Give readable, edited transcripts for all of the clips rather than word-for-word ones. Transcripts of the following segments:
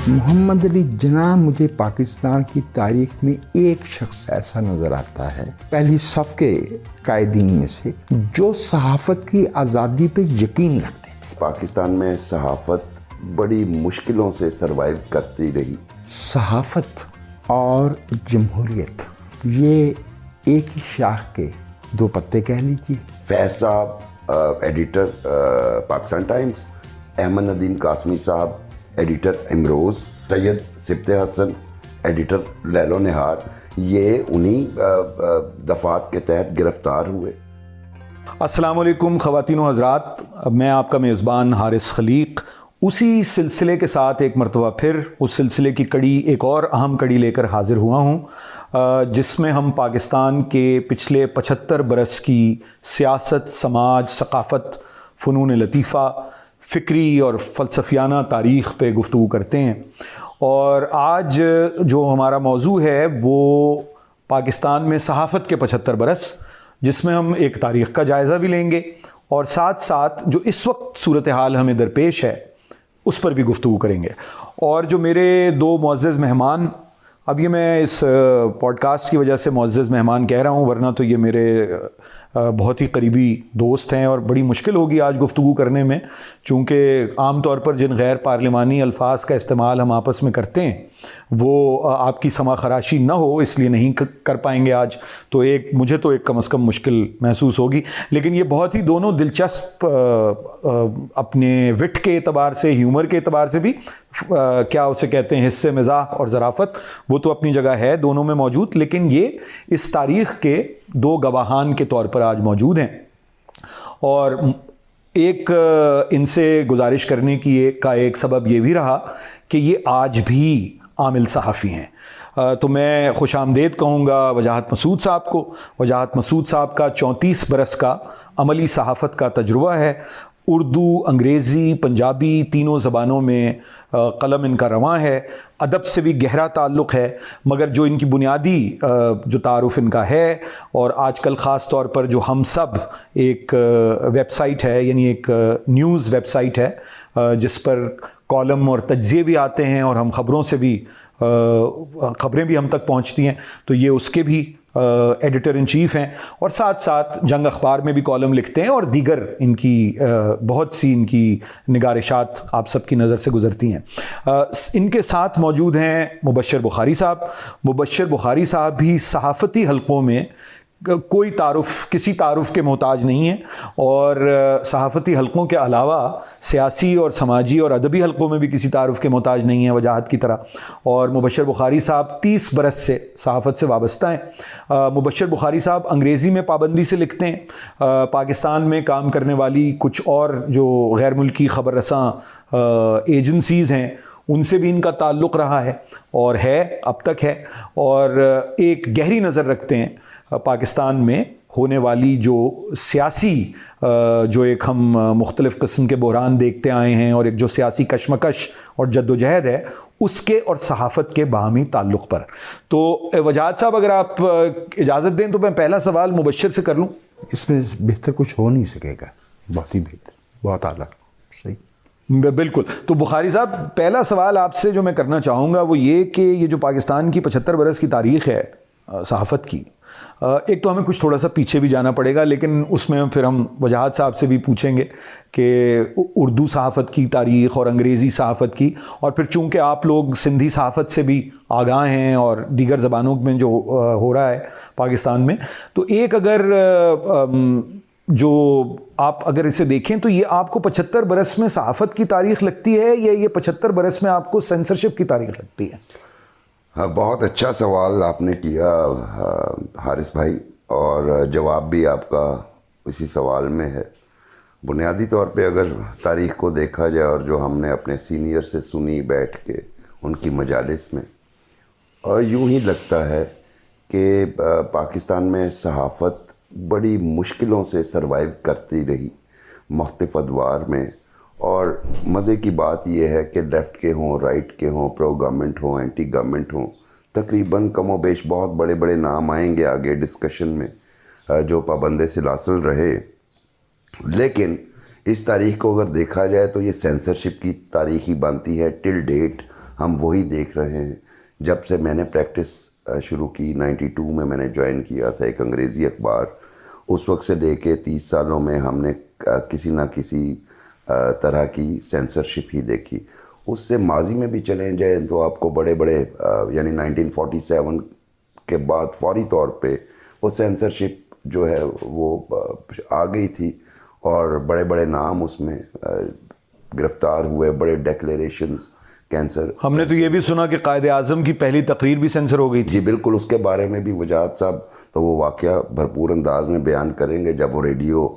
محمد علی جناح مجھے پاکستان کی تاریخ میں ایک شخص ایسا نظر آتا ہے پہلی صف کے قائدین میں سے جو صحافت کی آزادی پہ یقین رکھتے تھے۔ پاکستان میں صحافت بڑی مشکلوں سے سروائیو کرتی رہی۔ صحافت اور جمہوریت یہ ایک ہی شاخ کے دو پتے کہہ لیجیے۔ فیض صاحب ایڈیٹر پاکستان ٹائمز، احمد ندیم قاسمی صاحب ایڈیٹر امروز، سید سبت حسن ایڈیٹر لیل و نہار، یہ انہی دفعات کے تحت گرفتار ہوئے۔ السلام علیکم خواتین و حضرات، میں آپ کا میزبان حارث خلیق اسی سلسلے کے ساتھ ایک مرتبہ پھر اس سلسلے کی کڑی، ایک اور اہم کڑی لے کر حاضر ہوا ہوں، جس میں ہم پاکستان کے پچھلے 75 برس کی سیاست، سماج، ثقافت، فنون لطیفہ، فکری اور فلسفیانہ تاریخ پہ گفتگو کرتے ہیں۔ اور آج جو ہمارا موضوع ہے وہ پاکستان میں صحافت کے 75 برس، جس میں ہم ایک تاریخ کا جائزہ بھی لیں گے اور ساتھ ساتھ جو اس وقت صورتحال ہمیں درپیش ہے اس پر بھی گفتگو کریں گے۔ اور جو میرے دو معزز مہمان، اب یہ میں اس پوڈ کاسٹ کی وجہ سے معزز مہمان کہہ رہا ہوں، ورنہ تو یہ میرے بہت ہی قریبی دوست ہیں اور بڑی مشکل ہوگی آج گفتگو کرنے میں، چونکہ عام طور پر جن غیر پارلیمانی الفاظ کا استعمال ہم آپس میں کرتے ہیں وہ آپ کی سمع خراشی نہ ہو اس لیے نہیں کر پائیں گے آج، تو مجھے تو ایک کم از کم مشکل محسوس ہوگی، لیکن یہ بہت ہی دونوں دلچسپ اپنے وٹ کے اعتبار سے، ہیومر کے اعتبار سے بھی، کیا اسے کہتے ہیں، حصے مزاح اور ظرافت، وہ تو اپنی جگہ ہے دونوں میں موجود، لیکن یہ اس تاریخ کے دو گواہان کے طور پر آج موجود ہیں۔ اور ایک ان سے گزارش کرنے کا ایک سبب یہ بھی رہا کہ یہ آج بھی عامل صحافی ہیں، تو میں خوش آمدید کہوں گا وجاہت مسعود صاحب کو۔ وجاہت مسعود صاحب کا 34 برس کا عملی صحافت کا تجربہ ہے، اردو، انگریزی، پنجابی تینوں زبانوں میں قلم ان کا رواں ہے، ادب سے بھی گہرا تعلق ہے، مگر جو ان کی بنیادی جو تعارف ان کا ہے، اور آج کل خاص طور پر جو ہم سب ایک ویب سائٹ ہے، یعنی ایک نیوز ویب سائٹ ہے جس پر کالم اور تجزیے بھی آتے ہیں اور ہم خبریں بھی ہم تک پہنچتی ہیں، تو یہ اس کے بھی ایڈیٹر ان چیف ہیں، اور ساتھ ساتھ جنگ اخبار میں بھی کالم لکھتے ہیں، اور دیگر ان کی بہت سی ان کی نگارشات آپ سب کی نظر سے گزرتی ہیں۔ ان کے ساتھ موجود ہیں مبشر بخاری صاحب۔ مبشر بخاری صاحب بھی صحافتی حلقوں میں کوئی کسی تعارف کے محتاج نہیں ہیں، اور صحافتی حلقوں کے علاوہ سیاسی اور سماجی اور ادبی حلقوں میں بھی کسی تعارف کے محتاج نہیں ہیں وجاہت کی طرح۔ اور مبشر بخاری صاحب 30 برس سے صحافت سے وابستہ ہیں۔ مبشر بخاری صاحب انگریزی میں پابندی سے لکھتے ہیں، پاکستان میں کام کرنے والی کچھ اور جو غیر ملکی خبر رساں ایجنسیز ہیں ان سے بھی ان کا تعلق رہا ہے اور ہے، اب تک ہے، اور ایک گہری نظر رکھتے ہیں پاکستان میں ہونے والی جو سیاسی جو ایک ہم مختلف قسم کے بحران دیکھتے آئے ہیں، اور ایک جو سیاسی کشمکش اور جد و جہد ہے اس کے اور صحافت کے باہمی تعلق پر۔ تو وجاہت صاحب اگر آپ اجازت دیں تو میں پہلا سوال مبشر سے کر لوں۔ اس میں بہتر کچھ ہو نہیں سکے گا، بہت ہی بہتر، بہت اعلیٰ، صحیح، بالکل۔ تو بخاری صاحب پہلا سوال آپ سے جو میں کرنا چاہوں گا وہ یہ کہ یہ جو پاکستان کی 75 برس کی تاریخ ہے صحافت کی، ایک تو ہمیں کچھ تھوڑا سا پیچھے بھی جانا پڑے گا، لیکن اس میں پھر ہم وجاہت صاحب سے بھی پوچھیں گے کہ اردو صحافت کی تاریخ اور انگریزی صحافت کی، اور پھر چونکہ آپ لوگ سندھی صحافت سے بھی آگاہ ہیں اور دیگر زبانوں میں جو ہو رہا ہے پاکستان میں، تو ایک اگر جو آپ اگر اسے دیکھیں تو یہ آپ کو 75 برس میں صحافت کی تاریخ لگتی ہے یا یہ 75 برس میں آپ کو سینسرشپ کی تاریخ لگتی ہے؟ ہاں، بہت اچھا سوال آپ نے کیا حارث بھائی، اور جواب بھی آپ کا اسی سوال میں ہے۔ بنیادی طور پہ اگر تاریخ کو دیکھا جائے اور جو ہم نے اپنے سینئر سے سنی بیٹھ کے ان کی مجالس میں، اور یوں ہی لگتا ہے کہ پاکستان میں صحافت بڑی مشکلوں سے سروائیو کرتی رہی مختلف ادوار میں، اور مزے کی بات یہ ہے کہ لیفٹ کے ہوں، رائٹ کے ہوں، پرو گورنمنٹ ہوں، اینٹی گورنمنٹ ہوں، تقریباً کم و بیش بہت بڑے بڑے نام آئیں گے آگے ڈسکشن میں جو پابند سلاسل رہے، لیکن اس تاریخ کو اگر دیکھا جائے تو یہ سینسرشپ کی تاریخ ہی بنتی ہے۔ ٹل ڈیٹ ہم وہی دیکھ رہے ہیں. جب سے میں نے پریکٹس شروع کی 92 میں نے جوائن کیا تھا ایک انگریزی اخبار, اس وقت سے لے کے 30 سالوں میں ہم نے کسی نہ کسی طرح کی سینسرشپ ہی دیکھی. اس سے ماضی میں بھی چلیں جائیں تو آپ کو بڑے بڑے یعنی 1947 کے بعد فوری طور پہ وہ سینسرشپ جو ہے وہ آ گئی تھی, اور بڑے بڑے نام اس میں گرفتار ہوئے, بڑے ڈیکلیریشنز. کینسر, ہم نے تو یہ بھی سنا کہ قائد اعظم کی پہلی تقریر بھی سینسر ہو گئی تھی. جی بالکل, اس کے بارے میں بھی وجاہت صاحب تو وہ واقعہ بھرپور انداز میں بیان کریں گے. جب وہ ریڈیو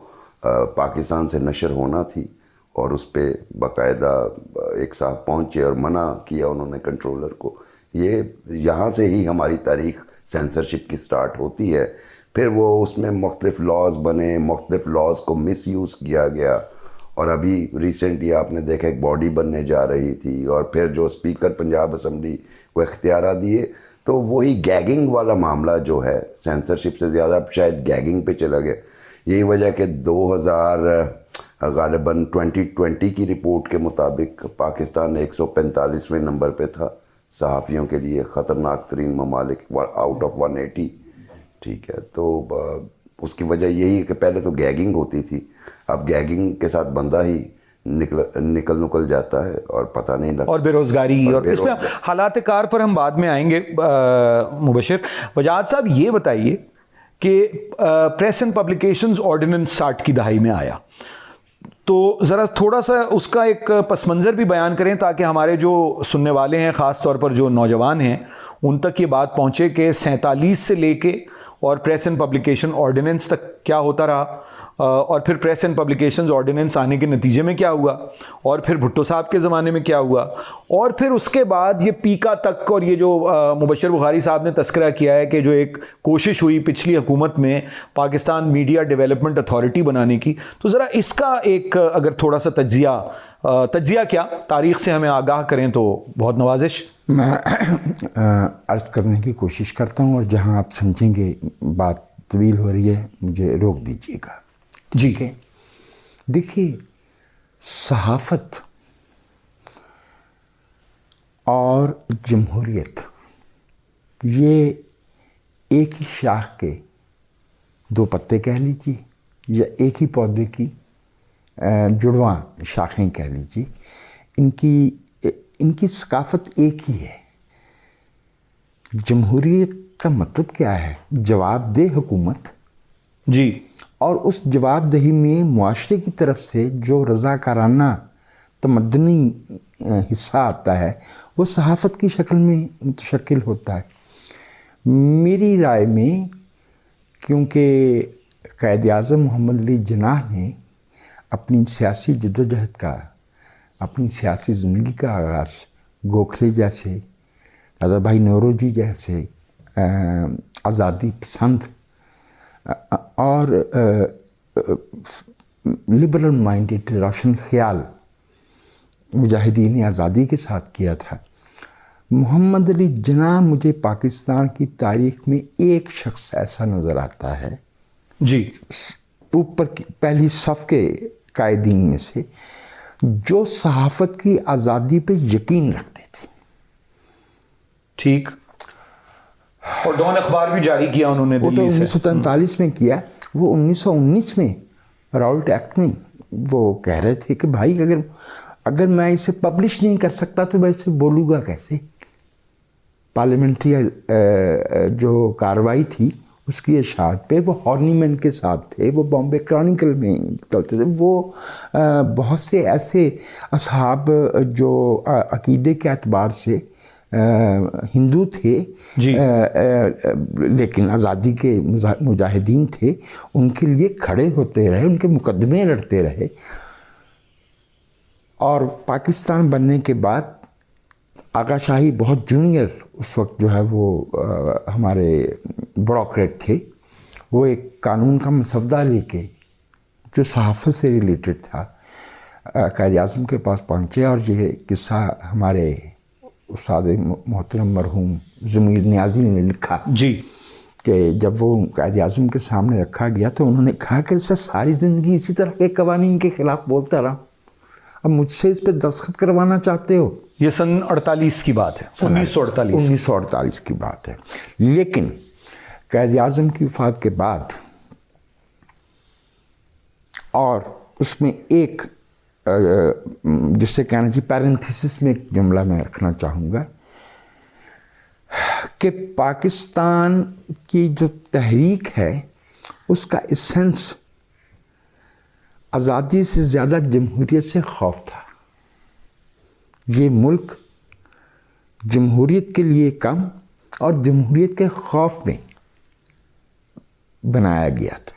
پاکستان سے نشر ہونا تھی اور اس پہ باقاعدہ ایک صاحب پہنچے اور منع کیا انہوں نے کنٹرولر کو. یہ یہاں سے ہی ہماری تاریخ سینسرشپ کی سٹارٹ ہوتی ہے. پھر وہ اس میں مختلف لاز بنے, مختلف لاز کو مس یوز کیا گیا, اور ابھی ریسنٹلی آپ نے دیکھا ایک باڈی بننے جا رہی تھی, اور پھر جو اسپیکر پنجاب اسمبلی کو اختیارات دیے, تو وہی گیگنگ والا معاملہ جو ہے سینسرشپ سے زیادہ شاید گیگنگ پہ چلا گیا. یہی وجہ کہ 2000 غالباً 2020 کی رپورٹ کے مطابق پاکستان 145ویں نمبر پہ تھا صحافیوں کے لیے خطرناک ترین ممالک آؤٹ آف 180. ٹھیک ہے, تو اس کی وجہ یہی ہے کہ پہلے تو گیگنگ ہوتی تھی, اب گیگنگ کے ساتھ بندہ ہی نکل جاتا ہے اور پتہ نہیں لگتا. اور بے روزگاری, اور اس میں حالات کار پر ہم بعد میں آئیں گے. مبشر وجاہت صاحب, یہ بتائیے کہ پریس اینڈ پبلیکیشنز آرڈیننس 60 کی دہائی میں آیا, تو ذرا تھوڑا سا اس کا ایک پس منظر بھی بیان کریں تاکہ ہمارے جو سننے والے ہیں, خاص طور پر جو نوجوان ہیں, ان تک یہ بات پہنچے کہ 47 سے لے کے اور پریس اینڈ پبلیکیشن آرڈیننس تک کیا ہوتا رہا, اور پھر پریس اینڈ پبلیکیشنز آرڈیننس آنے کے نتیجے میں کیا ہوا, اور پھر بھٹو صاحب کے زمانے میں کیا ہوا, اور پھر اس کے بعد یہ پیکا تک, اور یہ جو مبشر بخاری صاحب نے تذکرہ کیا ہے کہ جو ایک کوشش ہوئی پچھلی حکومت میں پاکستان میڈیا ڈیولپمنٹ اتھارٹی بنانے کی, تو ذرا اس کا ایک اگر تھوڑا سا تجزیہ کیا تاریخ سے ہمیں آگاہ کریں تو بہت نوازش. میں عرض کرنے کی کوشش کرتا ہوں, اور جہاں آپ سمجھیں گے بات طویل ہو رہی ہے مجھے روک دیجیے گا. جی کہ دیکھیے, صحافت اور جمہوریت یہ ایک ہی شاخ کے دو پتے کہہ لیجیے, یا ایک ہی پودے کی جڑواں شاخیں کہہ لیجیے. ان کی ثقافت ایک ہی ہے. جمہوریت کا مطلب کیا ہے؟ جواب دہ حکومت. جی, اور اس جواب دہی میں معاشرے کی طرف سے جو رضاکارانہ تمدنی حصہ آتا ہے وہ صحافت کی شکل میں متشکل ہوتا ہے. میری رائے میں کیونکہ قائد اعظم محمد علی جناح نے اپنی سیاسی جدوجہد کا, اپنی سیاسی زندگی کا آغاز گوکھلے جیسے, دادا بھائی نوروجی جیسے آزادی پسند اور لبرل مائنڈڈ روشن خیال مجاہدین آزادی کے ساتھ کیا تھا. محمد علی جناح مجھے پاکستان کی تاریخ میں ایک شخص ایسا نظر آتا ہے, جی, اوپر کی پہلی صف کے قائدین میں سے, جو صحافت کی آزادی پہ یقین رکھتے تھے. ٹھیک, اور ڈان اخبار بھی جاری کیا انہوں نے وہ تو دلی سے. 1943 میں کیا. وہ 1919 میں راولٹ ایکٹ میں وہ کہہ رہے تھے کہ بھائی اگر میں اسے پبلش نہیں کر سکتا تو میں اسے بولوں گا کیسے. پارلیمنٹری جو کارروائی تھی اس کی اشاعت پہ وہ ہارنی مین کے ساتھ تھے, وہ بامبے کرانیکل میں چلتے تھے. وہ بہت سے ایسے اصحاب جو عقیدے کے اعتبار سے ہندو تھے, جی, لیکن آزادی کے مجاہدین تھے, ان کے لیے کھڑے ہوتے رہے, ان کے مقدمے لڑتے رہے. اور پاکستان بننے کے بعد آغا شاہی بہت جونیئر اس وقت جو ہے وہ ہمارے بیوروکریٹ تھے, وہ ایک قانون کا مسودہ لے کے جو صحافت سے ریلیٹڈ تھا قائد اعظم کے پاس پہنچے. اور یہ قصہ ہمارے استاد محترم مرحوم ضمیر نیازی نے لکھا, جی, کہ جب وہ قائد اعظم کے سامنے رکھا گیا تو انہوں نے کہا کہ سر ساری زندگی اسی طرح کے قوانین کے خلاف بولتا رہا, اب مجھ سے اس پہ دستخط کروانا چاہتے ہو؟ یہ سن 48 کی بات ہے، 1948 1948 کی بات ہے. لیکن قائد اعظم کی وفات کے بعد اور اس میں ایک جسے کہنا چاہیے پیرنتھیسس میں ایک جملہ میں رکھنا چاہوں گا کہ پاکستان کی جو تحریک ہے اس کا ایسنس آزادی سے زیادہ جمہوریت سے خوف تھا. یہ ملک جمہوریت کے لیے کم اور جمہوریت کے خوف میں بنایا گیا تھا.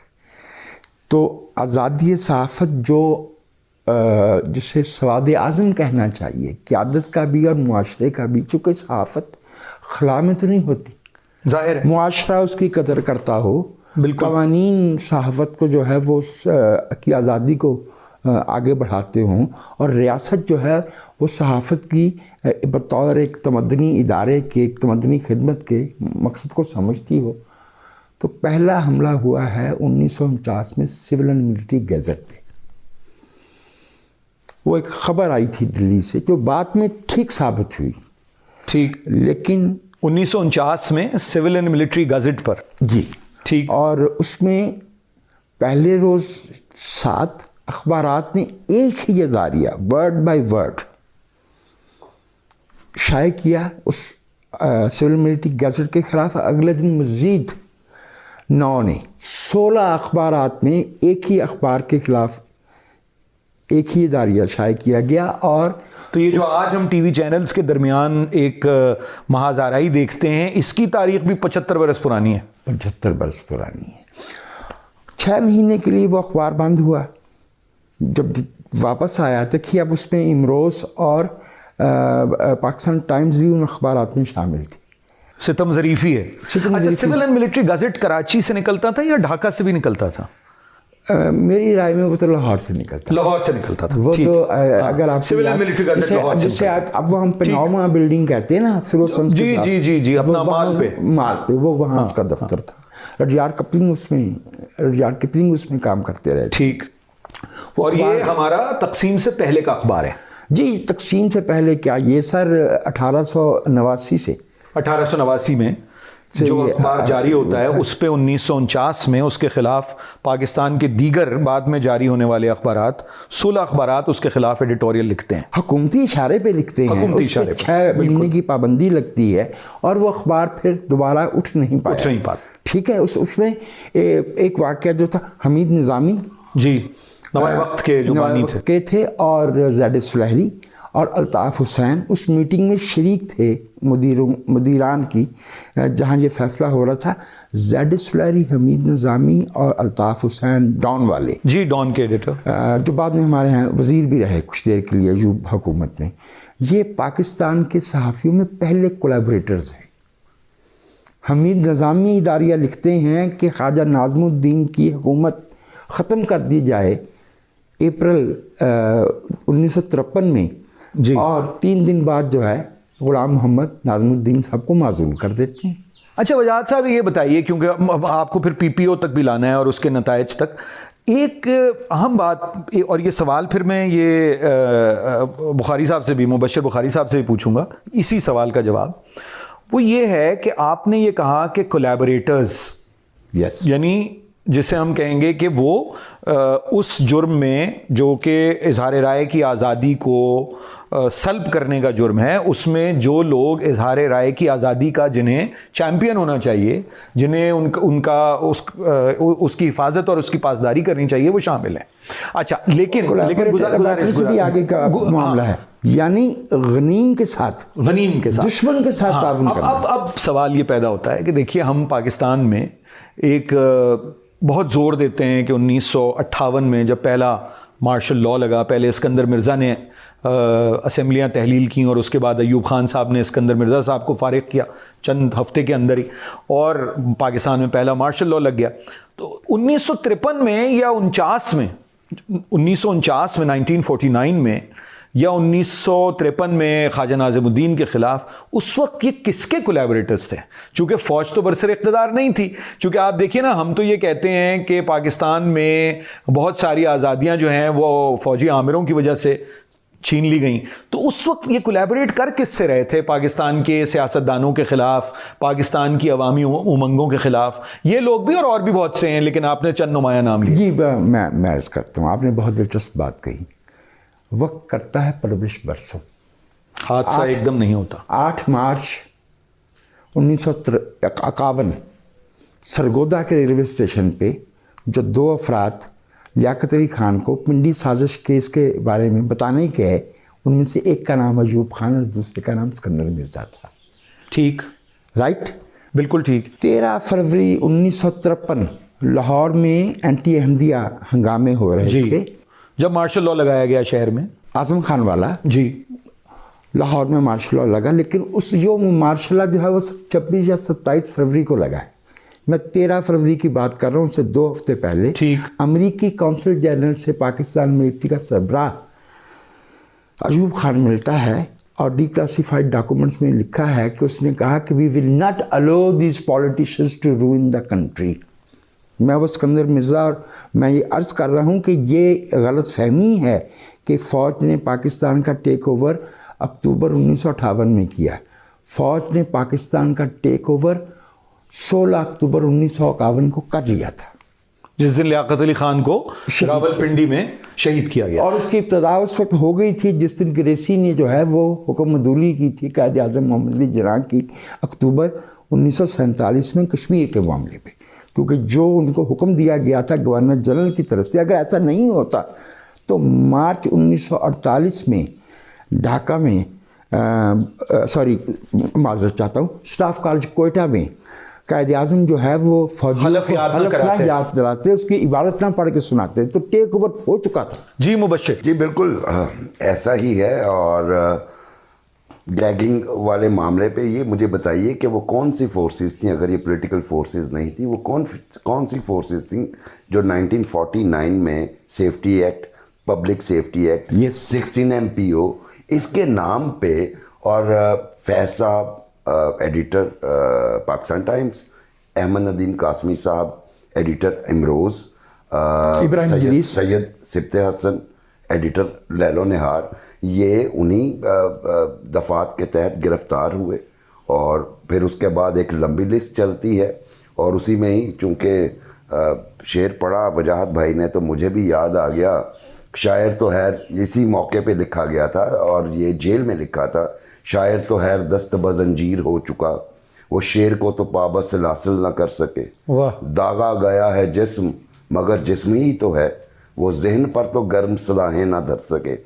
تو آزادی صحافت جو جسے سواد اعظم کہنا چاہیے، قیادت کا بھی اور معاشرے کا بھی، چونکہ صحافت خلا میں تو نہیں ہوتی، ظاہر ہے معاشرہ اس کی قدر کرتا ہو، بالکل. قوانین صحافت کو جو ہے وہ کی آزادی کو آگے بڑھاتے ہوں، اور ریاست جو ہے وہ صحافت کی بطور ایک تمدنی ادارے کے، ایک تمدنی خدمت کے مقصد کو سمجھتی ہو. تو پہلا حملہ ہوا ہے 1949 میں سول اینڈ ملٹری گیزٹ پہ. وہ ایک خبر آئی تھی دلی سے جو بعد میں ٹھیک ثابت ہوئی، ٹھیک، لیکن 1949 میں سول اینڈ ملٹری گزٹ پر، جی ٹھیک، اور اس میں پہلے روز 7 اخبارات نے ایک ہی اداریہ ورڈ بائی ورڈ شائع کیا اس سول ملٹری گیزٹ کے خلاف. اگلے دن مزید 9 نے 16 اخبارات میں ایک ہی اخبار کے خلاف ایک ہی اداریہ شائع کیا گیا. اور تو یہ جو آج ہم ٹی وی چینلز کے درمیان ایک محاذ آرائی دیکھتے ہیں، اس کی تاریخ بھی 75 برس پرانی ہے. 75 برس پرانی ہے. 6 مہینے کے لیے وہ اخبار بند ہوا. جب واپس آیا دیکھیے اب اس میں امروز اور پاکستان ٹائمز بھی ان اخبارات میں شامل تھی. ستم ظریفی ہے. ستم اچھا، ظریفی. Civil and Military Gazette Karachi سے نکلتا تھا یا ڈھاکہ سے بھی نکلتا تھا؟ میری رائے میں وہ تو لاہور سے نکلتا. لاہور سے نکلتا تھا. وہ تو اگر آپ civil and Military gazette Lahore سے جسے اب وہ ہم پناما بلڈنگ کہتے ہیں نا فیروز سنز کے ساتھ، جی اپنا مال پہ وہ وہاں اس کا دفتر تھا. رڈیار کپلنگ اس میں کام کرتے رہے. ٹھیک. اور یہ ہمارا تقسیم سے پہلے کا اخبار ہے. جی تقسیم سے پہلے کیا، یہ سر 1889 سے 1889 میں جو اخبار جاری ہوتا ہے اس پہ 1949 میں اس کے خلاف پاکستان کے دیگر بعد میں جاری ہونے والے اخبارات 16 اخبارات اس کے خلاف ایڈیٹوریل لکھتے ہیں، حکومتی اشارے پہ لکھتے ہیں. حکومتی اشارے پہ 6 مہینے کی پابندی لگتی ہے اور وہ اخبار پھر دوبارہ اٹھ نہیں پاتا. ٹھیک ہے. اس میں ایک واقعہ جو تھا، حمید نظامی جی نوائے وقت کے جو بانی تھے اور زید سلیحری اور الطاف حسین اس میٹنگ میں شریک تھے مدیران کی، جہاں یہ فیصلہ ہو رہا تھا. زید سلیحری، حمید نظامی اور الطاف حسین ڈان والے، جی ڈان کے ایڈیٹر، جو بعد میں ہمارے ہاں وزیر بھی رہے کچھ دیر کے لیے ایوب حکومت میں. یہ پاکستان کے صحافیوں میں پہلے کولیبریٹرز ہیں. حمید نظامی اداریہ لکھتے ہیں کہ خواجہ ناظم الدین کی حکومت ختم کر دی جائے اپریل 1953 میں، جی، اور 3 دن بعد جو ہے غلام محمد ناظم الدین صاحب کو معزول کر دیتے ہیں. اچھا وجاہت صاحب یہ بتائیے، کیونکہ آپ کو پھر پی پی او تک بھی لانا ہے اور اس کے نتائج تک، ایک اہم بات، اور یہ سوال پھر میں یہ بخاری صاحب سے بھی، مبشر بخاری صاحب سے بھی پوچھوں گا اسی سوال کا جواب. وہ یہ ہے کہ آپ نے یہ کہا کہ کولیبریٹرز، یس، یعنی جسے ہم کہیں گے کہ وہ اس جرم میں جو کہ اظہار رائے کی آزادی کو سلب کرنے کا جرم ہے، اس میں جو لوگ اظہار رائے کی آزادی کا جنہیں چیمپئن ہونا چاہیے، جنہیں ان کا اس کی حفاظت اور اس کی پاسداری کرنی چاہیے، وہ شامل ہیں. اچھا لیکن گزارش سے بھی آگے کا معاملہ ہے، یعنی غنیم کے ساتھ دشمن کے ساتھ تعاون کرنا. اب سوال یہ پیدا ہوتا ہے کہ دیکھیے ہم پاکستان میں ایک بہت زور دیتے ہیں کہ 1958 میں جب پہلا مارشل لاء لگا، پہلے اسکندر مرزا نے اسمبلیاں تحلیل کیں اور اس کے بعد ایوب خان صاحب نے اسکندر مرزا صاحب کو فارغ کیا چند ہفتے کے اندر ہی، اور پاکستان میں پہلا مارشل لاء لگ گیا. تو 1953 میں یا 1949 میں 1949 میں یا 1953 میں خواجہ ناظم الدین کے خلاف، اس وقت یہ کس کے کولیبریٹرز تھے؟ چونکہ فوج تو برسر اقتدار نہیں تھی. چونکہ آپ دیکھیے نا، ہم تو یہ کہتے ہیں کہ پاکستان میں بہت ساری آزادیاں جو ہیں وہ فوجی آمروں کی وجہ سے چھین لی گئیں. تو اس وقت یہ کولیبوریٹ کر کس سے رہے تھے؟ پاکستان کے سیاستدانوں کے خلاف، پاکستان کی عوامی امنگوں کے خلاف. یہ لوگ بھی اور بھی بہت سے ہیں، لیکن آپ نے چند نمایاں نام لیے. جی میں عرض کرتا ہوں، آپ نے بہت دلچسپ بات کہی. وقت کرتا ہے پرورش برسوں. حادثہ ایک دم نہیں ہوتا. 8 مارچ 1951 سرگودا کے ریلوے اسٹیشن پہ جو 2 افراد لیاقت علی خان کو پنڈی سازش کیس کے بارے میں بتانے کے ہے، ان میں سے ایک کا نام ایوب خان اور دوسرے کا نام اسکندر مرزا تھا. ٹھیک، رائٹ، بالکل ٹھیک. 13 فروری 1953 لاہور میں اینٹی احمدیہ ہنگامے ہو رہے تھے. جب مارشل لاء لگایا گیا شہر میں، اعظم خان والا، جی، لاہور میں مارشل لاء لگا، لیکن اس یوم مارشل لاء جو ہے وہ 26 یا 27 فروری کو لگا ہے. میں 13 فروری کی بات کر رہا ہوں، اس سے 2 ہفتے پہلے امریکی کونسل جنرل سے پاکستان ملٹری کا سربراہ ایوب خان ملتا ہے اور ڈی کلاسیفائڈ ڈاکومنٹس میں لکھا ہے کہ اس نے کہا کہ we will not allow these politicians to ruin the country. میں وہ اسکندر مرزا، اور میں یہ عرض کر رہا ہوں کہ یہ غلط فہمی ہے کہ فوج نے پاکستان کا ٹیک اوور اکتوبر 1958 میں کیا. فوج نے پاکستان کا ٹیک اوور 16 اکتوبر 1951 کو کر لیا تھا، جس دن لیاقت علی خان کو راولپنڈی میں شہید کیا گیا. اور اس کی ابتدا اس وقت ہو گئی تھی جس دن گریسی نے جو ہے وہ حکم عدولی کی تھی قائد اعظم محمد علی جناح کی اکتوبر 1947 میں کشمیر کے معاملے پہ، کیونکہ جو ان کو حکم دیا گیا تھا گورنر جنرل کی طرف سے، اگر ایسا نہیں ہوتا تو مارچ 1948 میں ڈھاکہ میں معذرت چاہتا ہوں، اسٹاف کالج کوئٹہ میں قائد اعظم جو ہے وہ حلف یاد دلاتے، اس کی عبارت نہ پڑھ کے سناتے، تو ٹیک اوور ہو چکا تھا. جی مبشر. جی بالکل ایسا ہی ہے. اور گیگنگ والے معاملے پہ یہ مجھے بتائیے کہ وہ کون سی فورسز تھیں؟ اگر یہ پولیٹیکل فورسز نہیں تھیں، وہ کون سی فورسز تھیں جو 1949 میں safety act, public safety act, 16 MPO اس کے نام پہ، اور فیض صاحب ایڈیٹر پاکستان ٹائمز، احمد ندیم قاسمی صاحب ایڈیٹر امروز، سید سبت حسن ایڈیٹر لیل و نہار، یہ انہی دفعات کے تحت گرفتار ہوئے. اور پھر اس کے بعد ایک لمبی لسٹ چلتی ہے، اور اسی میں ہی چونکہ شعر پڑھا وجاہت بھائی نے تو مجھے بھی یاد آ گیا. شاعر تو خیر اسی موقع پہ لکھا گیا تھا اور یہ جیل میں لکھا تھا، شاعر تو خیر دست بزنجیر ہو چکا، وہ شعر کو تو پابند حاصل نہ کر سکے. داغا گیا ہے جسم مگر جسم ہی تو ہے، وہ ذہن پر تو گرم صلاحیں نہ دھر سکے.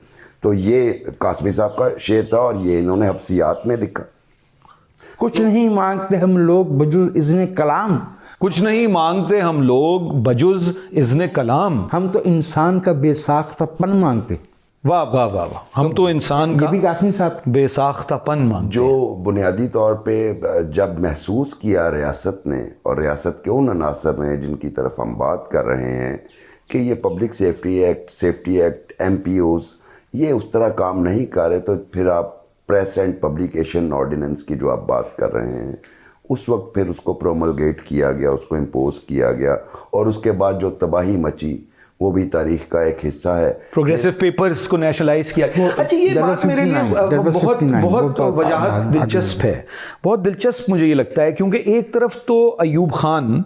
تو یہ قاسمی صاحب کا شعر تھا اور یہ انہوں نے حبسیات میں لکھا. کچھ نہیں مانگتے ہم لوگ بجز اذن کلام، کچھ نہیں مانگتے ہم لوگ بجز اذن کلام، ہم تو انسان کا بے ساختہ پن مانگتے. واہ واہ واہ واہ، ہم تو انسان کا یہ بھی قاسمی صاحب بے ساختہ پن مانگتے. جو بنیادی طور پہ جب محسوس کیا ریاست نے اور ریاست کے ان عناصر نے جن کی طرف ہم بات کر رہے ہیں کہ یہ پبلک سیفٹی ایکٹ MPOs یہ اس طرح کام نہیں کر رہے، تو پھر آپ پریس اینڈ پبلیکیشن آرڈیننس کی جو آپ بات کر رہے ہیں، اس وقت پھر اس کو پروملگیٹ کیا گیا، اس کو امپوز کیا گیا، اور اس کے بعد جو تباہی مچی وہ بھی تاریخ کا ایک حصہ ہے. پروگریسو پیپرز کو نیشنلائز کیا. اچھا یہ بات میرے لیے بہت وجاہت دلچسپ ہے، بہت دلچسپ مجھے یہ لگتا ہے، کیونکہ ایک طرف تو ایوب خان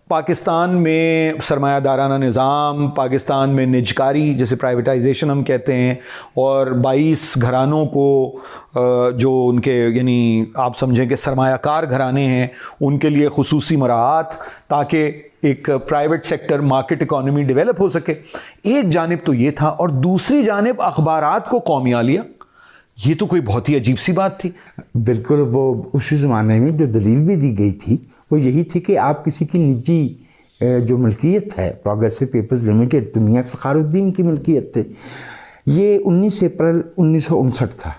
پاکستان میں سرمایہ دارانہ نظام، پاکستان میں نجکاری جیسے پرائیویٹائزیشن ہم کہتے ہیں، اور 22 گھرانوں کو جو ان کے یعنی آپ سمجھیں کہ سرمایہ کار گھرانے ہیں ان کے لیے خصوصی مراعات تاکہ ایک private sector market economy develop ہو سکے. ایک جانب تو یہ تھا، اور دوسری جانب اخبارات کو قومیہ لیا. یہ تو کوئی بہت ہی عجیب سی بات تھی. بالکل، وہ اسی زمانے میں جو دلیل بھی دی گئی تھی وہ یہی تھی کہ آپ کسی کی نجی جو ملکیت ہے، پروگریسو پیپرز لمیٹڈ تو میاں افتخار الدین کی ملکیت تھے. یہ 19 اپریل 1959 تھا.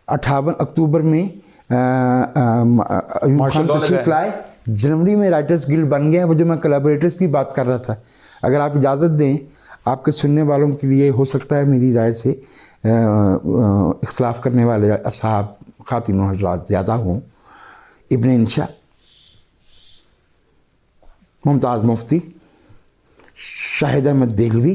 58 اکتوبر میں ایوب خان تشریف لائے، جنوری میں رائٹرز گلڈ بن گیا. وہ جو میں کلیبوریٹرز کی بات کر رہا تھا، اگر آپ اجازت دیں، آپ کے سننے والوں کے لیے ہو سکتا ہے میری رائے سے اختلاف کرنے والے اصحاب خواتین و حضرات زیادہ ہوں. ابن انشا، ممتاز مفتی، شاہد احمد دہلوی،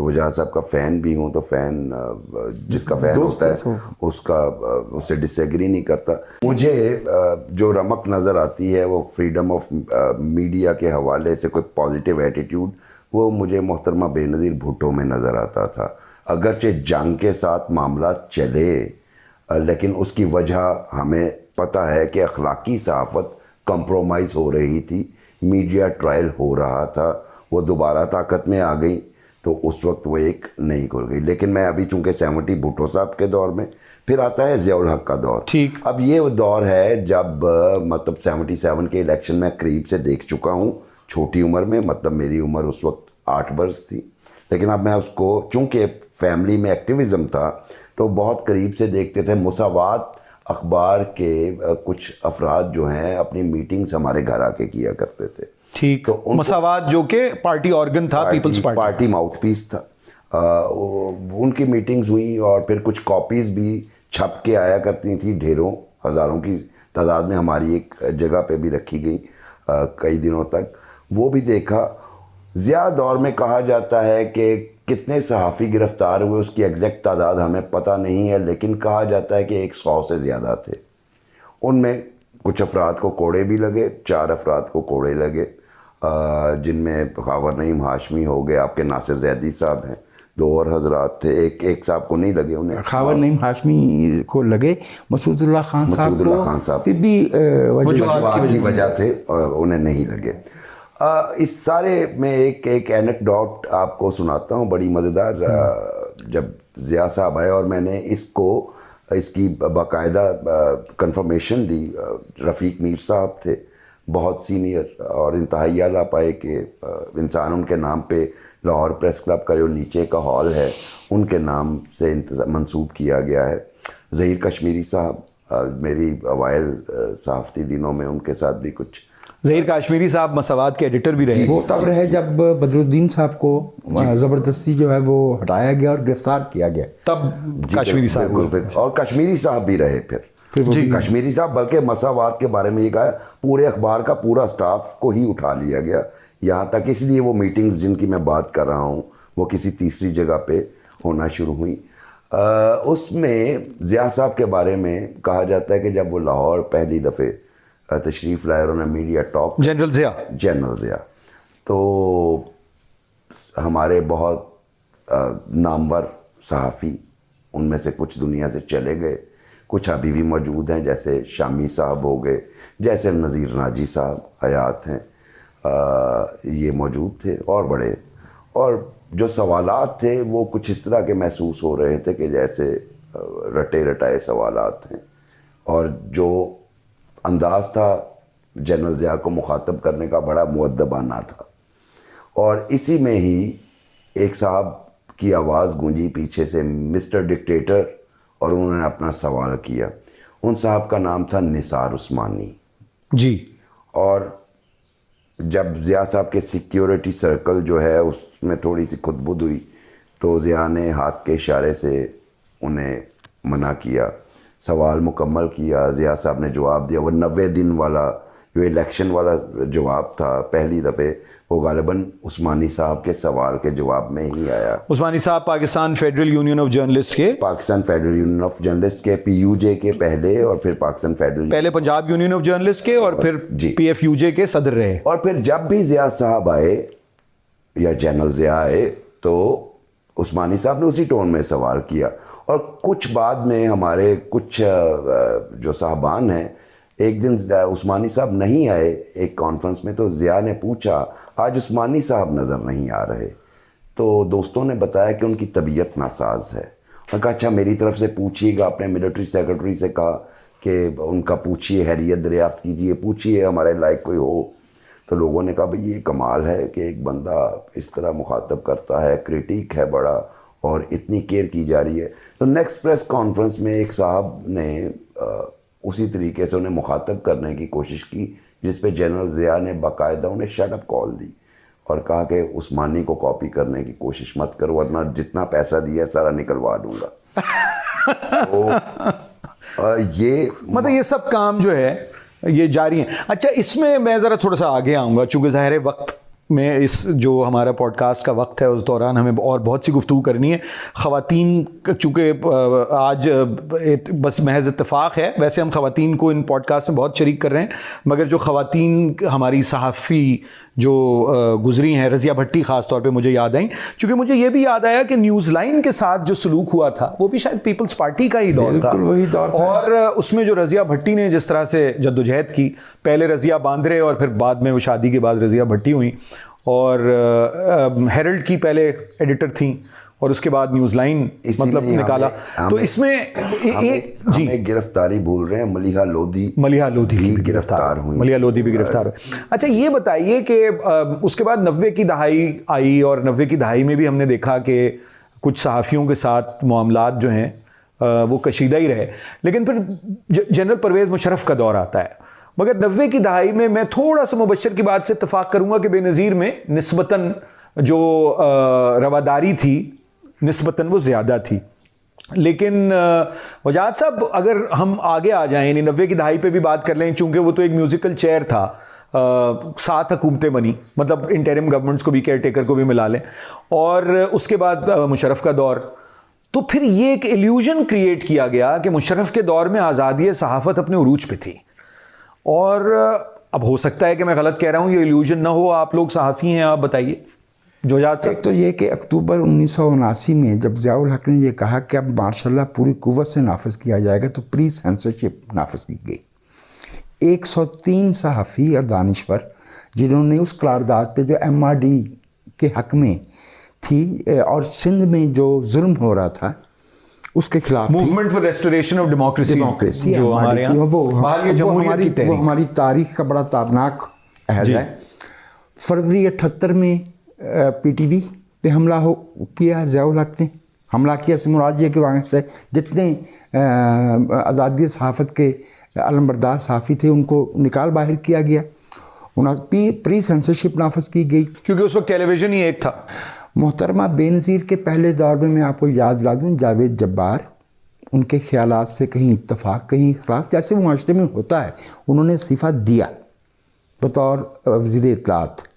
تو وجاہت صاحب کا فین بھی ہوں, تو فین جس کا فین ہوتا ہے اس کا اس سے ڈس ایگری نہیں کرتا. مجھے جو رمق نظر آتی ہے وہ فریڈم آف میڈیا کے حوالے سے کوئی پازیٹیو ایٹیٹیوڈ, وہ مجھے محترمہ بے نظیر بھٹو میں نظر آتا تھا. اگرچہ جنگ کے ساتھ معاملات چلے لیکن اس کی وجہ ہمیں پتہ ہے کہ اخلاقی صحافت کمپرومائز ہو رہی تھی, میڈیا ٹرائل ہو رہا تھا, وہ دوبارہ طاقت میں آ گئی تو اس وقت وہ ایک نہیں کھل گئی. لیکن میں ابھی چونکہ 70 بھٹو صاحب کے دور میں, پھر آتا ہے ضیاء الحق کا دور. ٹھیک. اب یہ وہ دور ہے جب مطلب 77 کے الیکشن میں قریب سے دیکھ چکا ہوں چھوٹی عمر میں, مطلب میری عمر اس وقت 8 برس تھی, لیکن اب میں اس کو چونکہ فیملی میں ایکٹیویزم تھا تو بہت قریب سے دیکھتے تھے. مساوات اخبار کے کچھ افراد جو ہیں اپنی میٹنگز ہمارے گھر آ کے کیا کرتے تھے. ٹھیک. مساوات جو کہ پارٹی آرگن تھا, پیپلز پارٹی ماؤتھ پیس تھا, ان کی میٹنگز ہوئی اور پھر کچھ کاپیز بھی چھپ کے آیا کرتی تھیں, ڈھیروں ہزاروں کی تعداد میں ہماری ایک جگہ پہ بھی رکھی گئی کئی دنوں تک. وہ بھی دیکھا. ضیاء دور میں کہا جاتا ہے کہ کتنے صحافی گرفتار ہوئے, اس کی ایگزیکٹ تعداد ہمیں پتہ نہیں ہے, لیکن کہا جاتا ہے کہ 100 سے زیادہ تھے. ان میں کچھ افراد کو کوڑے بھی لگے, 4 افراد کو کوڑے لگے, جن میں خاور نعیم ہاشمی ہو گئے, آپ کے ناصر زیدی صاحب ہیں, 2 اور حضرات تھے, ایک صاحب کو نہیں لگے, انہیں خاور نعیم ہاشمی کو لگے, مسعود اللہ خان صاحب طبی وجوہات کی وجہ سے انہیں نہیں لگے. اس سارے میں ایک اینیکڈوٹ آپ کو سناتا ہوں بڑی مزیدار. جب ضیاء صاحب آئے اور میں نے اس کی باقاعدہ کنفرمیشن لی, رفیق میر صاحب تھے, بہت سینئر اور انتہائی اعلیٰ پائے کہ انسان, ان کے نام پہ لاہور پریس کلب کا جو نیچے کا ہال ہے ان کے نام سے منسوب کیا گیا ہے. ظہیر کشمیری صاحب میری اوائل صحافتی دنوں میں ان کے ساتھ بھی کچھ. ظہیر کشمیری صاحب مساوات کے ایڈیٹر بھی رہے. وہ تب رہے جب بدر الدین صاحب کو زبردستی جو ہے وہ ہٹایا گیا اور گرفتار کیا گیا, تب کشمیری صاحب, اور کشمیری صاحب بھی رہے پھر. کشمیری صاحب بلکہ مساوات کے بارے میں یہ کہا, پورے اخبار کا پورا سٹاف کو ہی اٹھا لیا گیا یہاں تک, اس لیے وہ میٹنگز جن کی میں بات کر رہا ہوں وہ کسی تیسری جگہ پہ ہونا شروع ہوئیں. اس میں ضیاء صاحب کے بارے میں کہا جاتا ہے کہ جب وہ لاہور پہلی دفعہ تشریف لائے, انہوں نے میڈیا ٹاک, جنرل ضیاء, تو ہمارے بہت نامور صحافی ان میں سے کچھ دنیا سے چلے گئے, کچھ ابھی بھی موجود ہیں, جیسے شامی صاحب ہو گئے, جیسے نذیر ناجی صاحب حیات ہیں, یہ موجود تھے اور بڑے. اور جو سوالات تھے وہ کچھ اس طرح کے محسوس ہو رہے تھے کہ جیسے رٹے رٹائے سوالات ہیں, اور جو انداز تھا جنرل ضیاء کو مخاطب کرنے کا بڑا مؤدبانہ تھا. اور اسی میں ہی ایک صاحب کی آواز گونجی پیچھے سے, مسٹر ڈکٹیٹر, اور انہوں نے اپنا سوال کیا. ان صاحب کا نام تھا نثار عثمانی. جی. اور جب ضیاء صاحب کے سیکیورٹی سرکل جو ہے اس میں تھوڑی سی خدبد ہوئی تو ضیاء نے ہاتھ کے اشارے سے انہیں منع کیا. سوال مکمل کیا, ضیاء صاحب نے جواب دیا. وہ 90 دن والا جو الیکشن والا جواب تھا پہلی دفعہ, وہ غالباً عثمانی صاحب کے سوال کے جواب میں ہی آیا. عثمانی صاحب Pakistan Federal Union of Journalist کے, Pakistan Federal Union of Journalist کے PUJ کے پہلے, اور پھر پاکستان فیڈرل, پہلے پنجاب یونین آف جرنلسٹ کے, اور پھر PFUJ کے صدر رہے. اور پھر جب بھی ضیاء صاحب آئے یا جنرل ضیاء آئے تو عثمانی صاحب نے اسی ٹون میں سوال کیا. اور کچھ بعد میں ہمارے کچھ جو صاحبان ہیں, ایک دن عثمانی صاحب نہیں آئے ایک کانفرنس میں, تو ضیاء نے پوچھا آج عثمانی صاحب نظر نہیں آ رہے. تو دوستوں نے بتایا کہ ان کی طبیعت ناساز ہے. میں کہا اچھا میری طرف سے پوچھیے گا, اپنے ملٹری سیکرٹری سے کہا کہ ان کا پوچھیے, خیریت دریافت کیجیے, پوچھیے ہمارے لائق کوئی ہو. تو لوگوں نے کہا بھئی یہ کمال ہے کہ ایک بندہ اس طرح مخاطب کرتا ہے, کریٹیک ہے بڑا, اور اتنی کیئر کی جا رہی ہے. تو نیکسٹ پریس کانفرنس میں ایک صاحب نے اسی طریقے سے انہیں مخاطب کرنے کی کوشش کی, جس پہ جنرل ضیاء نے باقاعدہ انہیں شٹ اپ کال دی اور کہا کہ عثمانی کو کاپی کرنے کی کوشش مت کرو, ورنہ جتنا پیسہ دیا سارا نکلوا دوں گا. تو یہ مطلب یہ سب کام جو ہے یہ جاری ہیں. اچھا اس میں میں ذرا تھوڑا سا آگے آؤں گا, چونکہ ظاہر وقت میں اس جو ہمارا پوڈ کاسٹ کا وقت ہے اس دوران ہمیں اور بہت سی گفتگو کرنی ہے. خواتین چونکہ آج بس محض اتفاق ہے، ویسے ہم خواتین کو ان پوڈ کاسٹ میں بہت شریک کر رہے ہیں، مگر جو خواتین ہماری صحافی جو گزری ہیں، رضیہ بھٹی خاص طور پہ مجھے یاد آئیں، چونکہ مجھے یہ بھی یاد آیا کہ نیوز لائن کے ساتھ جو سلوک ہوا تھا وہ بھی شاید پیپلز پارٹی کا ہی دور تھا. بالکل وہی دور تھا. اور اس میں جو رضیہ بھٹی نے جس طرح سے جدوجہد کی، پہلے رضیہ باندرے اور پھر بعد میں وہ شادی کے بعد رضیہ بھٹی ہوئیں، اور ہیرلڈ کی پہلے ایڈیٹر تھیں اور اس کے بعد نیوز لائن مطلب نکالا. تو اس میں جی گرفتاری بول رہے ہیں، ملیحہ لودھی بھی گرفتار ہوئی. ملیحہ لودھی بھی گرفتار ہوئی. اچھا یہ بتائیے کہ اس کے بعد 90 کی دہائی آئی، اور 90 کی دہائی میں بھی ہم نے دیکھا کہ کچھ صحافیوں کے ساتھ معاملات جو ہیں وہ کشیدہ ہی رہے، لیکن پھر جنرل پرویز مشرف کا دور آتا ہے. مگر 90 کی دہائی میں تھوڑا سا مبشر کی بات سے اتفاق کروں گا کہ بے نظیر میں نسبتاً جو رواداری تھی نسبتاً وہ زیادہ تھی. لیکن وجاہت صاحب اگر ہم آگے آ جائیں، یعنی 90 کی دہائی پہ بھی بات کر لیں، چونکہ وہ تو ایک میوزیکل چیئر تھا، 7 حکومتیں بنی، مطلب انٹرم گورنمنٹس کو بھی، کیئر ٹیکر کو بھی ملا لیں، اور اس کے بعد مشرف کا دور. تو پھر یہ ایک ایلیوژن کریٹ کیا گیا کہ مشرف کے دور میں آزادی صحافت اپنے عروج پہ تھی. اور اب ہو سکتا ہے کہ میں غلط کہہ رہا ہوں، یہ ایلیوژن نہ ہو، آپ لوگ صحافی ہیں، آپ بتائیے. جو یاد ایک تو یہ کہ اکتوبر 1979 میں جب ضیاء الحق نے یہ کہا کہ اب مارشل لا پوری قوت سے نافذ کیا جائے گا، تو پری سینسرشپ نافذ کی گئی. 103 صحافی اور دانشور جنہوں نے اس قرارداد پہ جو MRD کے حق میں تھی اور سندھ میں جو ظلم ہو رہا تھا اس کے خلاف movement for restoration of democracy جو ہمارے یہاں وہ ہماری تاریخ کا بڑا تابناک عہد ہے. فروری 78 میں PTV پہ حملہ کیا، ضیاء الحق نے حملہ کیا. سے مراد یہ کہ وہاں سے جتنے آزادی صحافت کے علمبردار صحافی تھے ان کو نکال باہر کیا گیا. پری سینسرشپ نافذ کی گئی کیونکہ اس وقت ٹیلی ویژن ہی ایک تھا. محترمہ بے نظیر کے پہلے دور میں آپ کو یاد دلا دوں، جاوید جبار ان کے خیالات سے کہیں اتفاق کہیں اختلاف جیسے معاشرے میں ہوتا ہے، انہوں نے استعفیٰ دیا بطور وزیر اطلاعات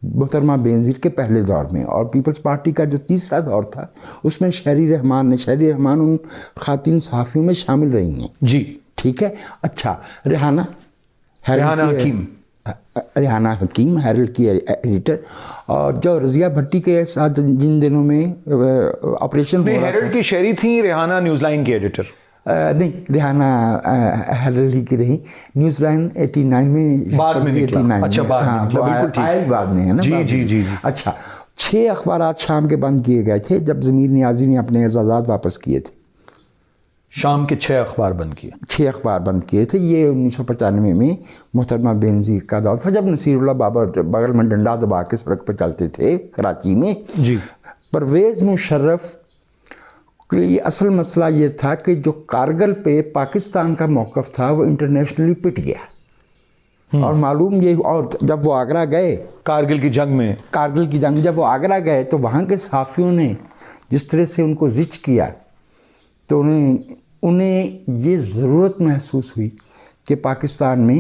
محترمہ بے نظیر کے پہلے دور میں. اور پیپلز پارٹی کا جو تیسرا دور تھا اس میں شہری رحمان ان خواتین صحافیوں میں شامل رہی ہیں. جی ٹھیک ہے. اچھا، ریحانہ حکیم ہیرلڈ کی ایڈیٹر، اور جو رضیہ بھٹی کے ساتھ جن دنوں میں آپریشن ہیرلڈ کی شہری تھیں، ریحانہ نیوز لائن کی ایڈیٹر نہیں، ریحانہ ہیرلڈ ہی کی رہی. نیوز لائن 89 میں بعد میں نکلا. اچھا بعد میں ہے نا. جی. اچھا، 6 اخبارات شام کے بند کیے گئے تھے جب ضمیر نیازی نے اپنے اعزازات واپس کیے تھے. شام کے 6 اخبار بند کیے. 6 اخبار بند کیے تھے. یہ 1995 میں محترمہ بے نظیر کا دور تھا جب نصیر اللہ بابر بغل میں ڈنڈا دبا کے سڑک پہ چلتے تھے کراچی میں. جی. پرویز مشرف کے لیے اصل مسئلہ یہ تھا کہ جو کارگل پہ پاکستان کا موقف تھا وہ انٹرنیشنلی پٹ گیا. اور معلوم یہ، اور جب وہ آگرہ گئے کارگل کی جنگ جب وہ آگرہ گئے تو وہاں کے صحافیوں نے جس طرح سے ان کو زچ کیا تو انہیں یہ ضرورت محسوس ہوئی کہ پاکستان میں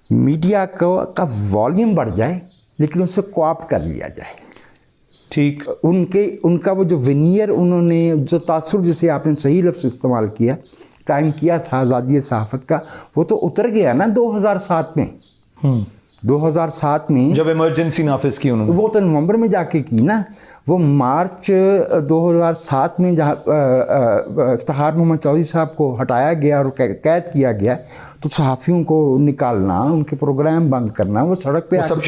میڈیا کا والیوم بڑھ جائے لیکن اسے کوآپٹ کر لیا جائے. ٹھیک. ان کا وہ جو ونیئر انہوں نے جو تاثر جسے آپ نے صحیح لفظ استعمال کیا قائم کیا تھا آزادی صحافت کا، وہ تو اتر گیا نا 2007 میں. 2007 میں جب ایمرجنسی نافذ کی انہوں نے، وہ تو نومبر میں جا کے کی نا. وہ مارچ 2007 میں جہاں افتخار محمد چودھری صاحب کو ہٹایا گیا اور قید کیا گیا تو صحافیوں کو نکالنا، ان کے پروگرام بند کرنا، وہ سڑک پہ سب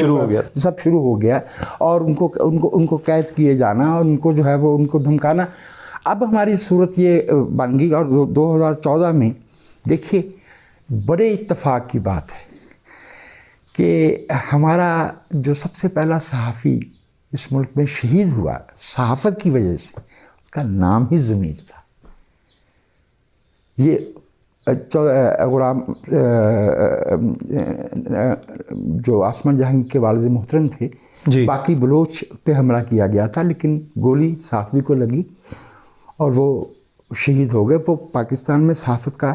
شروع ہو گیا اور ان کو قید کیے جانا اور ان کو جو ہے وہ ان کو دھمکانا. اب ہماری صورت یہ بن گئی. اور 2014 میں دیکھیے بڑے اتفاق کی بات ہے کہ ہمارا جو سب سے پہلا صحافی اس ملک میں شہید ہوا صحافت کی وجہ سے، اس کا نام ہی ضمیر تھا. یہ غلام جو آسمان جہاں کے والد محترم تھے، باقی بلوچ پہ حملہ کیا گیا تھا لیکن گولی صحافی کو لگی اور وہ شہید ہو گئے. وہ پاکستان میں صحافت کا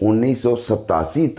1987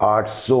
800